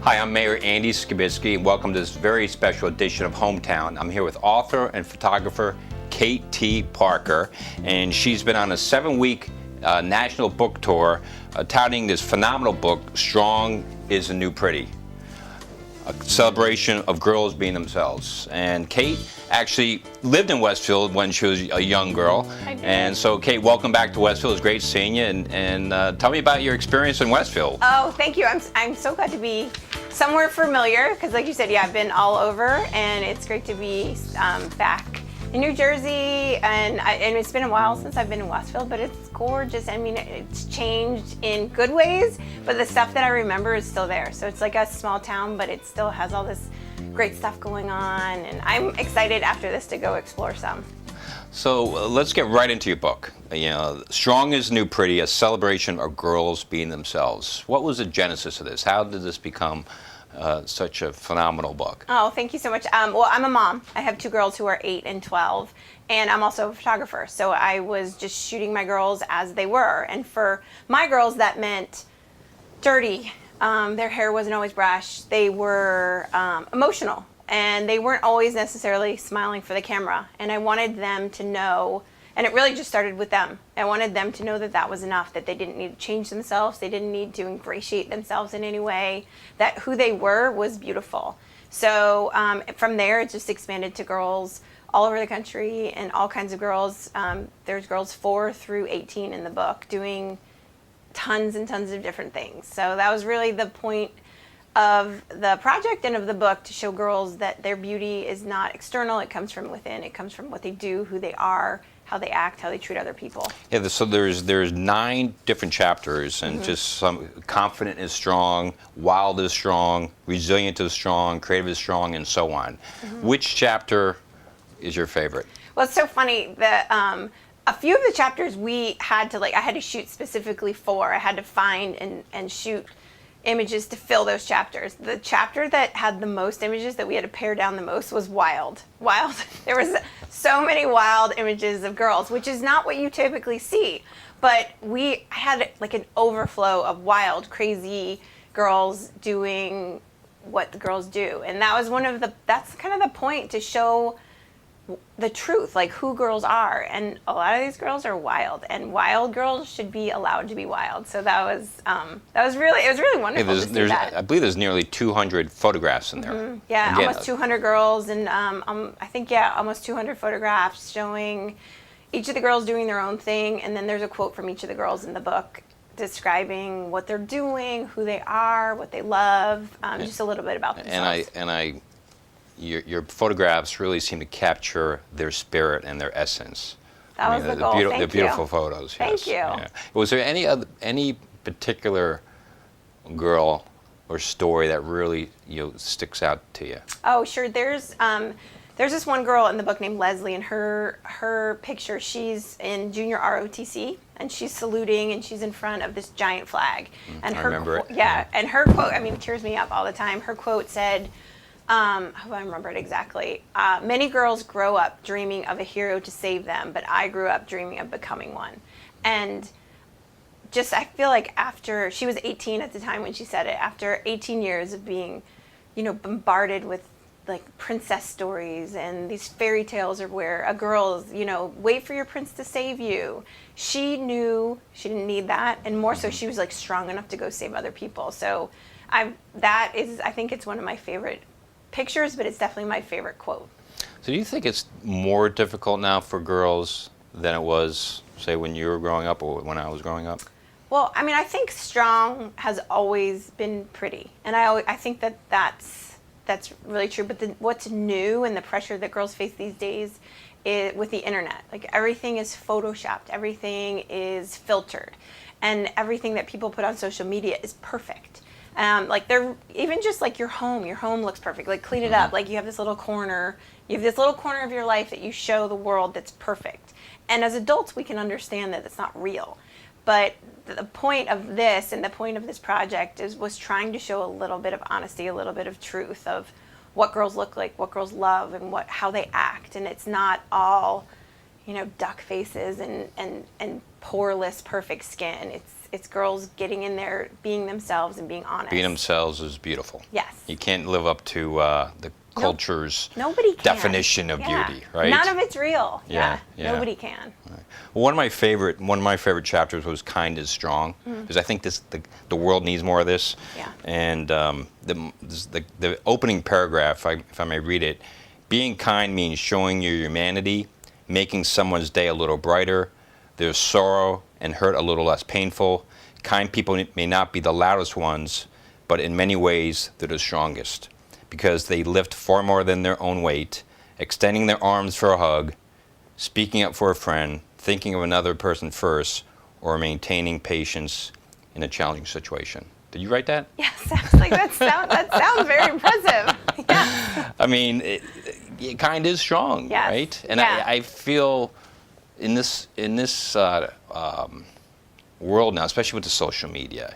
Hi, I'm Mayor Andy Skibitsky, and welcome to this very special edition of Hometown. I'm here with author and photographer Kate T. Parker, and she's been on a 7-week national book tour touting this phenomenal book, Strong is the New Pretty, a celebration of girls being themselves. And Kate actually lived in Westfield when she was a young girl. I did. And so, Kate, welcome back to Westfield. It's great seeing you, and tell me about your experience in Westfield. Oh, thank you. I'm so glad to be somewhere familiar because, like you said, yeah, I've been all over, and it's great to be back in New Jersey. And it's been a while since I've been in Westfield, but it's gorgeous. I mean, it's changed in good ways, but the stuff that I remember is still there. So it's like a small town, but it still has all this great stuff going on, and I'm excited after this to go explore some. So let's get right into your book. You know, Strong is New Pretty, a celebration of girls being themselves. What was the genesis of this? How did this become such a phenomenal book? Oh, thank you so much. Well, I'm a mom. I have 2 girls who are 8 and 12, and I'm also a photographer. So I was just shooting my girls as they were. And for my girls, that meant dirty. Their hair wasn't always brushed. They were emotional, and they weren't always necessarily smiling for the camera. And I wanted them to know, and it really just started with them. I wanted them to know that that was enough, that they didn't need to change themselves. They didn't need to ingratiate themselves in any way, that who they were was beautiful. So from there, it just expanded to girls all over the country and all kinds of girls. There's girls 4 through 18 in the book doing tons and tons of different things. So that was really the point of the project and of the book, to show girls that their beauty is not external. It comes from within. It comes from what they do, who they are, how they act, how they treat other people. Yeah, so there's 9 different chapters, and just some confident is strong, wild is strong, resilient is strong, creative is strong, and so on. Which chapter is your favorite? Well, it's so funny that a few of the chapters we had to, I had to shoot specifically for. I had to find and shoot images to fill those chapters. The chapter that had the most images, that we had to pare down the most, was wild. Wild. There was so many wild images of girls, which is not what you typically see. But we had like an overflow of wild, crazy girls doing what the girls do. And that was that's kind of the point, to show the truth, like who girls are. And a lot of these girls are wild, and wild girls should be allowed to be wild. So that was really wonderful to see that. I believe there's nearly 200 photographs in there. Yeah, almost 200 girls, and I think almost 200 photographs showing each of the girls doing their own thing. And then there's a quote from each of the girls in the book describing what they're doing, who they are, what they love, just a little bit about themselves. Your photographs really seem to capture their spirit and their essence. That was the goal. They're beautiful photos. Thank you. Yeah. Was there any particular girl or story that really sticks out to you? Oh, sure. There's this one girl in the book named Leslie, and her picture, she's in junior ROTC, and she's saluting, and she's in front of this giant flag. And I remember it. Yeah, and her quote, I mean, it tears me up all the time. Her quote said, I hope I remember it exactly. Many girls grow up dreaming of a hero to save them, but I grew up dreaming of becoming one. And I feel like after, she was 18 at the time when she said it, after 18 years of being, bombarded with like princess stories and these fairy tales, or where a girl's, wait for your prince to save you. She knew she didn't need that, and more so, she was like strong enough to go save other people. So I think it's one of my favorite pictures, but it's definitely my favorite quote. So do you think it's more difficult now for girls than it was, say, when you were growing up or when I was growing up? Well, I mean, I think strong has always been pretty, and I think that's really true. But what's new and the pressure that girls face these days is with the internet. Like, everything is photoshopped, everything is filtered, and everything that people put on social media is perfect. Like, they're even just like your home looks perfect. Like, clean it up. Like, you have this little corner of your life that you show the world that's perfect. And as adults, we can understand that it's not real. But the point of this, and the point of this project, was trying to show a little bit of honesty, a little bit of truth of what girls look like, what girls love, and how they act. And it's not all, duck faces and poreless perfect skin. it's girls getting in there, being themselves and being honest. Being themselves is beautiful. Yes. You can't live up to the culture's Nobody can. definition of beauty, right? None of it's real. Yeah, yeah. Nobody can. Well, one of my favorite chapters was "Kind is Strong," because I think the world needs more of this. Yeah. And the opening paragraph, if I may read it, being kind means showing your humanity, making someone's day a little brighter, their sorrow and hurt a little less painful. Kind people may not be the loudest ones, but in many ways they're the strongest, because they lift far more than their own weight, extending their arms for a hug, speaking up for a friend, thinking of another person first, or maintaining patience in a challenging situation. Did you write that? Yes, that sounds very impressive. Yeah. I mean, kind is strong, Yes. right? And Yeah. I feel in this world now, especially with the social media,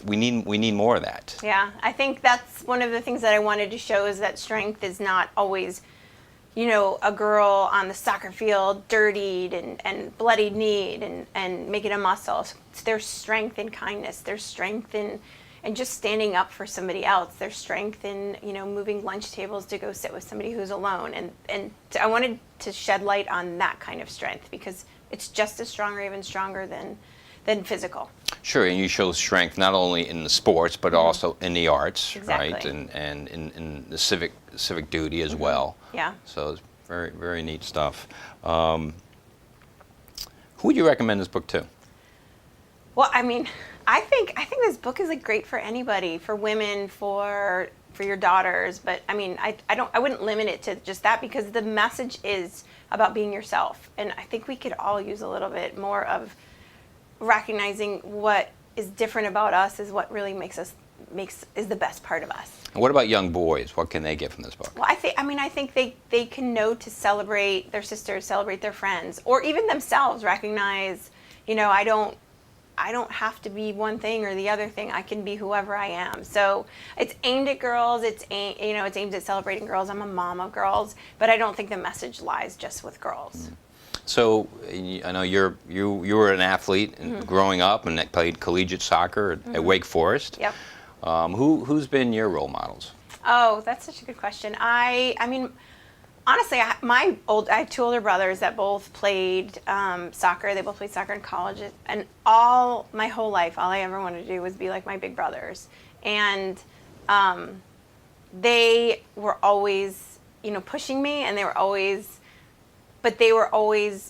we need more of that. Yeah, I think that's one of the things that I wanted to show, is that strength is not always, a girl on the soccer field dirtied and bloodied kneed and making a muscle. There's strength in kindness. There's strength in just standing up for somebody else. There's strength in, moving lunch tables to go sit with somebody who's alone. And I wanted to shed light on that kind of strength, because it's just as strong or even stronger than physical. Sure, and you show strength not only in the sports, but also in the arts, Exactly. right? And in the civic duty as well. Yeah. So it's very, very neat stuff. Who would you recommend this book to? Well, I mean, I think this book is great for anybody, for women, for your daughters. But I mean, I wouldn't limit it to just that, because the message is about being yourself, and I think we could all use a little bit more of recognizing what is different about us is what really is the best part of us. And what about young boys? What can they get from this book? Well, I think they can know to celebrate their sisters, celebrate their friends, or even themselves. Recognize, I don't have to be one thing or the other thing. I can be whoever I am. So it's aimed at girls. It's aimed at celebrating girls. I'm a mom of girls, but I don't think the message lies just with girls. So I know you were an athlete growing up and played collegiate soccer at Wake Forest. Yep. Who's been your role models? Oh, that's such a good question. I mean, honestly, I have two older brothers that both played soccer. They both played soccer in college, and my whole life, all I ever wanted to do was be like my big brothers. And they were always, pushing me, and they were always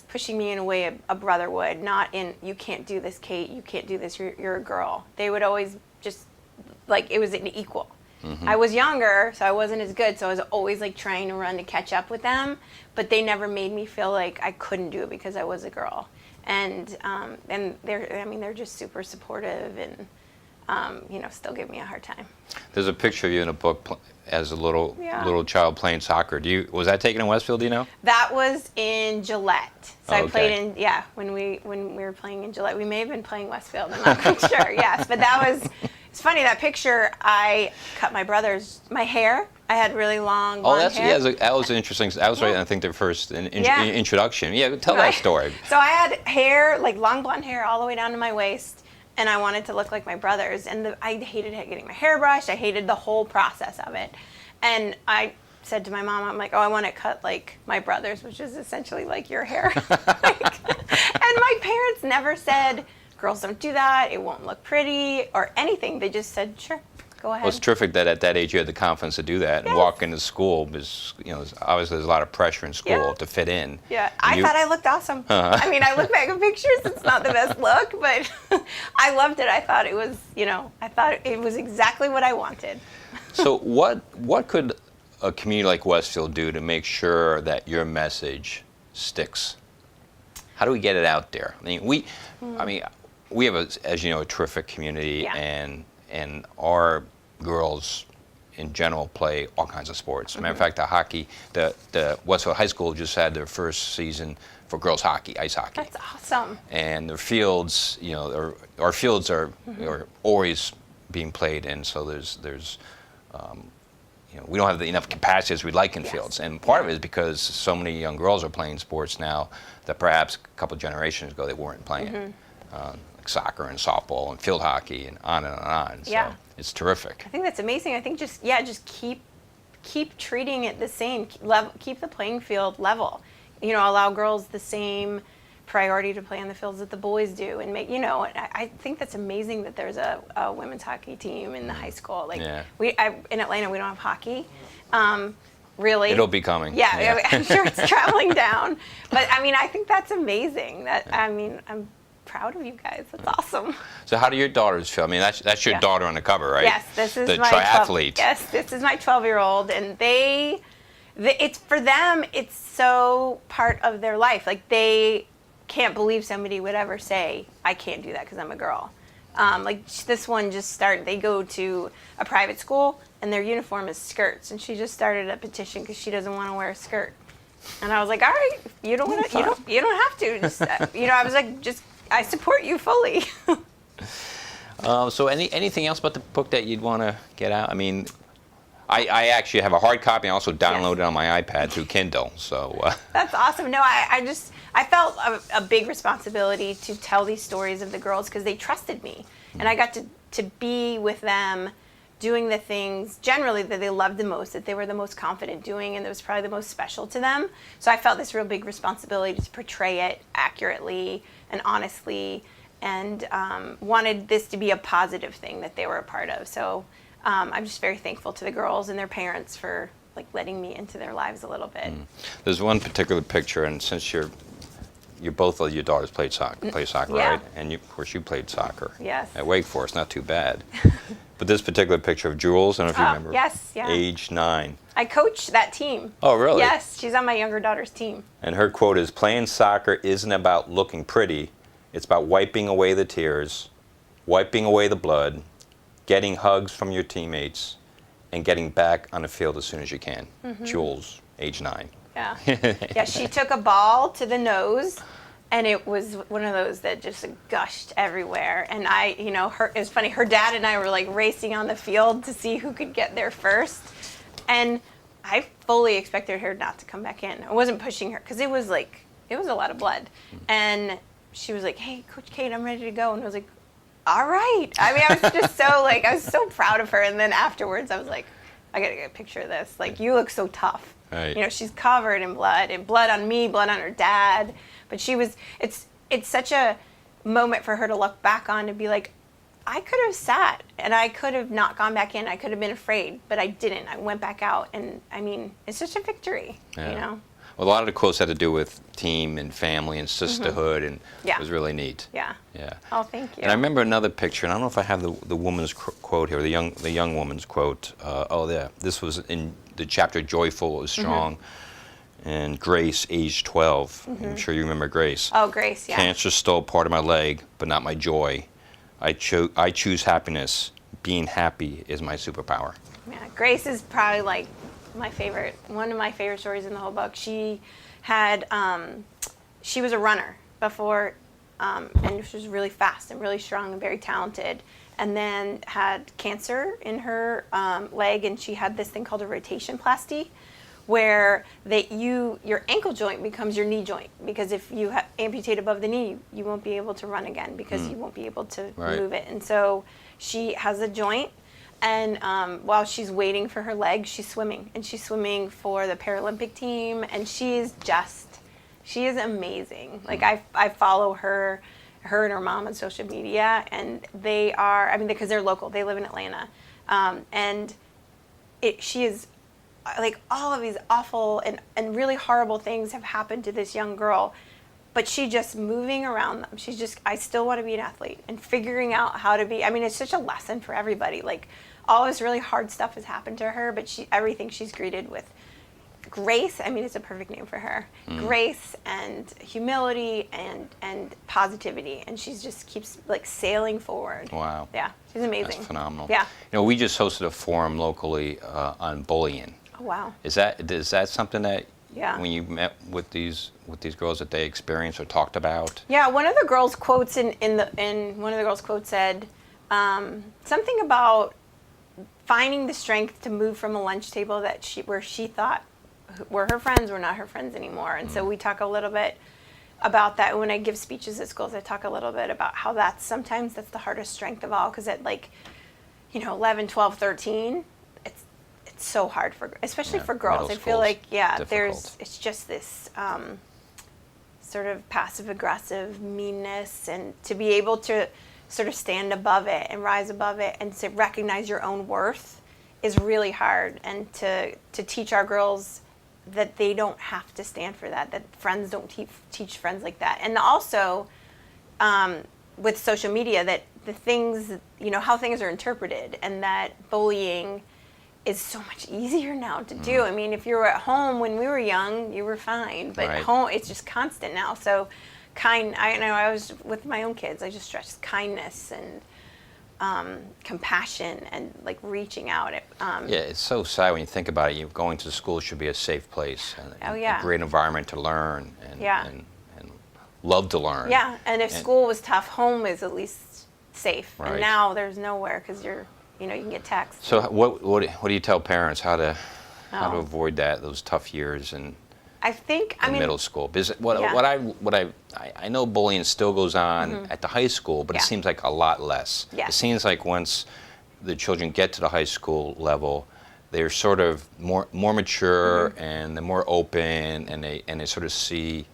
pushing me in a way a brother would, not in, you can't do this, Kate, you can't do this, you're a girl. They would always just, it was an equal. I was younger, so I wasn't as good, so I was always trying to run to catch up with them, but they never made me feel like I couldn't do it because I was a girl. And they're just super supportive and still give me a hard time. There's a picture of you in a book as a little child playing soccer. Was that taken in Westfield? Do you know? That was in Gillette. So Oh, I played okay. when we were playing in Gillette. We may have been playing Westfield. I'm not quite sure. Yes, but that was. It's funny, that picture. I cut my my hair. I had really long blonde hair. That was interesting. That was right. I think their first introduction. Yeah, tell Right. that story. So I had hair, long blonde hair, all the way down to my waist, and I wanted to look like my brothers. And I hated getting my hair brushed. I hated the whole process of it. And I said to my mom, I'm like, oh, I want it cut like my brothers, which is essentially like your hair. And my parents never said, girls don't do that, it won't look pretty, or anything. They just said, sure, go ahead. Well, it's terrific that at that age you had the confidence to do that and walk into school, because obviously there's a lot of pressure in school to fit in. Yeah, I thought I looked awesome. I mean, I look back at pictures, it's not the best look, but I loved it. I thought it was exactly what I wanted. So what could a community like Westfield do to make sure that your message sticks? How do we get it out there? I mean, we have, as you know, a terrific community, and our girls in general play all kinds of sports. As a matter of fact, the hockey, the Westfield High School just had their first season for girls hockey, ice hockey. That's awesome. And their fields, our fields are always being played in, so there's we don't have enough capacity as we'd like in fields. And part of it is because so many young girls are playing sports now that perhaps a couple generations ago they weren't playing. I like soccer and softball and field hockey and on and on. So Yeah. it's terrific. I think that's amazing. I think just keep treating it the same. Keep the playing field level. Allow girls the same priority to play on the fields that the boys do, and I think that's amazing that there's a women's hockey team in the high school. In Atlanta we don't have hockey. Really, it'll be coming. Yeah. I'm sure it's traveling down, but I think that's amazing. I'm proud of you guys. That's awesome. So how do your daughters feel? That's your daughter on the cover, right? Yes, this is the my triathlete. Yes, this is my 12-year-old, and it's for them. It's so part of their life. Like, they can't believe somebody would ever say, "I can't do that because I'm a girl." This one just started. They go to a private school, and their uniform is skirts, and she just started a petition because she doesn't want to wear a skirt. And I was like, "All right, you don't want to. You don't have to." Just, I was like, I support you fully. So anything else about the book that you'd want to get out? I actually have a hard copy. I also downloaded it on my iPad through Kindle. So that's awesome. No, I felt a big responsibility to tell these stories of the girls because they trusted me, and I got to be with them, doing the things generally that they loved the most, that they were the most confident doing, and that was probably the most special to them. So I felt this real big responsibility to portray it accurately and honestly, and wanted this to be a positive thing that they were a part of. So I'm just very thankful to the girls and their parents for letting me into their lives a little bit. There's one particular picture, and since you're both of your daughters play soccer, Yeah. right? And of course you played soccer. Yes. At Wake Forest, not too bad. But this particular picture of Jules, I don't know if you remember. Yes, yeah. Age 9. I coach that team. Oh, really? Yes, she's on my younger daughter's team. And her quote is, "Playing soccer isn't about looking pretty. It's about wiping away the tears, wiping away the blood, getting hugs from your teammates, and getting back on the field as soon as you can." Jules, age 9. Yeah. Yeah, she took a ball to the nose, and it was one of those that just gushed everywhere. And it was funny, her dad and I were racing on the field to see who could get there first. And I fully expected her not to come back in. I wasn't pushing her because it was a lot of blood. And she was like, "Hey, Coach Kate, I'm ready to go." And I was like, "All right." I was just so I was so proud of her. And then afterwards I was like, "I gotta get a picture of this. You look so tough." Right. She's covered in blood, and blood on me, blood on her dad. But it's such a moment for her to look back on, to be like, I could have sat and I could have not gone back in. I could have been afraid, but I didn't. I went back out, and it's such a victory, Well, a lot of the quotes had to do with team and family and sisterhood, and Yeah. it was really neat. Yeah. Yeah. Oh, thank you. And I remember another picture, and I don't know if I have the woman's quote here, the young woman's quote. Yeah, this was in the chapter "Joyful is Strong," and Grace, age 12. I'm sure you remember Grace. Oh, Grace, yeah. "Cancer stole part of my leg, but not my joy. I choose happiness. Being happy is my superpower." Yeah, Grace is probably one of my favorite stories in the whole book. She had, she was a runner before, and she was really fast and really strong and very talented, and then had cancer in her leg, and she had this thing called a rotationplasty, where your ankle joint becomes your knee joint, because if you amputate above the knee, you won't be able to run again because you won't be able to move it. And so she has a joint, and while she's waiting for her leg, she's swimming, and she's swimming for the Paralympic team, and she is amazing. I follow her and her mom on social media, and they are, because they're local, they live in Atlanta, and she is, all of these awful and really horrible things have happened to this young girl, but she just moving around them. She's just, I still want to be an athlete, and figuring out how to be, it's such a lesson for everybody. All this really hard stuff has happened to her, but everything she's greeted with grace. It's a perfect name for her. Grace and humility and positivity, and she just keeps sailing forward. Wow. Yeah, she's amazing. That's phenomenal. Yeah. We just hosted a forum locally on bullying. Oh, wow. Is that something that Yeah. when you met with these girls that they experienced or talked about? Yeah, one of the girls' quotes one of the girls' quotes said something about finding the strength to move from a lunch table where she thought were her friends were not her friends anymore. And so we talk a little bit about that. When I give speeches at schools, I talk a little bit about how sometimes that's the hardest strength of all, because at 11, 12, 13, it's so hard especially for girls. I feel like, it's just this sort of passive aggressive meanness, and to be able to sort of stand above it and rise above it and to recognize your own worth is really hard, and to teach our girls that they don't have to stand for that friends don't teach friends like that. And also with social media, that the things, how things are interpreted, and that bullying is so much easier now to do. I mean, if you were at home when we were young, you were fine, but at home it's just constant now. So I know I was with my own kids, I just stressed kindness and compassion and reaching out. It's so sad when you think about it. Going to school should be a safe place, and a great environment to learn and love to learn. Yeah, and if school was tough, home is at least safe. Right. And now there's nowhere, because you can get texts. So what do you tell parents how to avoid those tough years in middle school? Because I know bullying still goes on at the high school, but it seems like a lot less. Yeah. It seems like once the children get to the high school level, they're sort of more mature, and they're more open, and they sort of see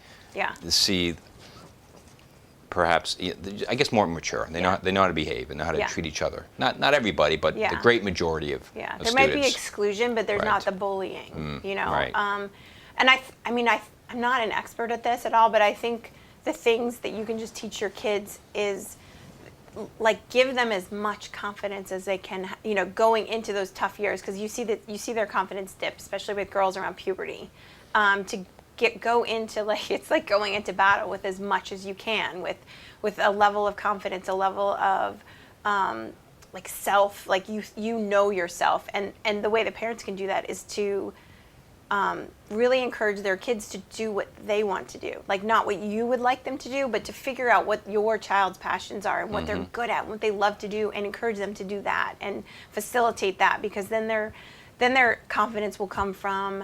perhaps, I guess, more mature. They know how to behave and know how to treat each other. Not everybody, but the great majority of there students. might be exclusion, but there's not the bullying. Right. And I'm not an expert at this at all, but I think the things that you can just teach your kids is give them as much confidence as they can, going into those tough years, because you see their confidence dip, especially with girls around puberty. Go into it's like going into battle with as much as you can, with a level of confidence, a level of self, you know yourself, and the way the parents can do that is to really encourage their kids to do what they want to do, not what you would like them to do, but to figure out what your child's passions are and what they're good at, what they love to do, and encourage them to do that and facilitate that, because then their confidence will come from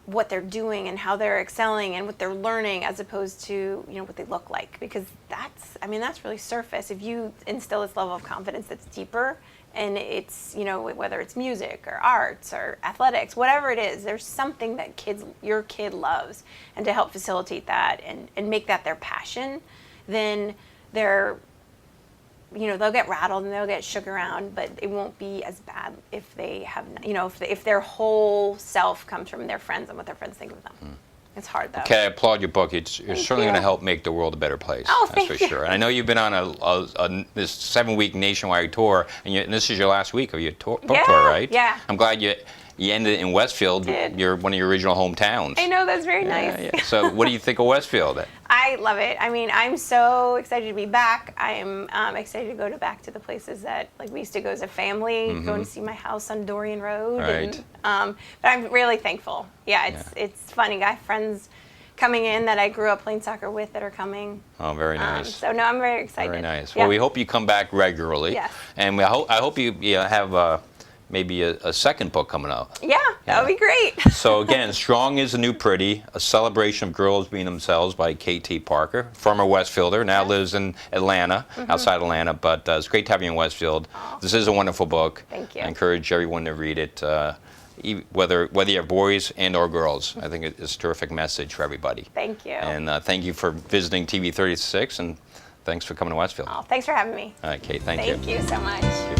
what they're doing and how they're excelling and what they're learning, as opposed to what they look like, because that's really surface. If you instill this level of confidence that's deeper, and it's whether it's music or arts or athletics, whatever it is, there's something that your kid loves, and to help facilitate that and make that their passion, then they'll get rattled and they'll get shook around, but it won't be as bad if they have, if their whole self comes from their friends and what their friends think of them. It's hard, though. Okay, I applaud your book. You're certainly going to help make the world a better place. Oh, that's for sure. And I know you've been on this 7-week nationwide tour, and this is your last week of your book tour, right? Yeah. I'm glad you ended in Westfield. You're one of your original hometowns. I know, that's very nice. Yeah. So what do you think of Westfield? I love it. I'm so excited to be back. I'm excited to go back to the places that we used to go as a family, going to see my house on Dorian Road. Right. But I'm really thankful. It's funny. I have friends coming in that I grew up playing soccer with that are coming. Oh, very nice. So no, I'm very excited. Very nice. Well, we hope you come back regularly. Yes. And I hope you have maybe a second book coming out. Yeah, that would be great. So again, Strong is the New Pretty, a celebration of girls being themselves by K.T. Parker, former Westfielder, now lives in Atlanta, outside Atlanta, but it's great to have you in Westfield. Oh. This is a wonderful book. Thank you. I encourage everyone to read it, whether you have boys and or girls. I think it's a terrific message for everybody. Thank you. And thank you for visiting TV36, and thanks for coming to Westfield. Oh, thanks for having me. All right, Kate, thank you. Thank you so much.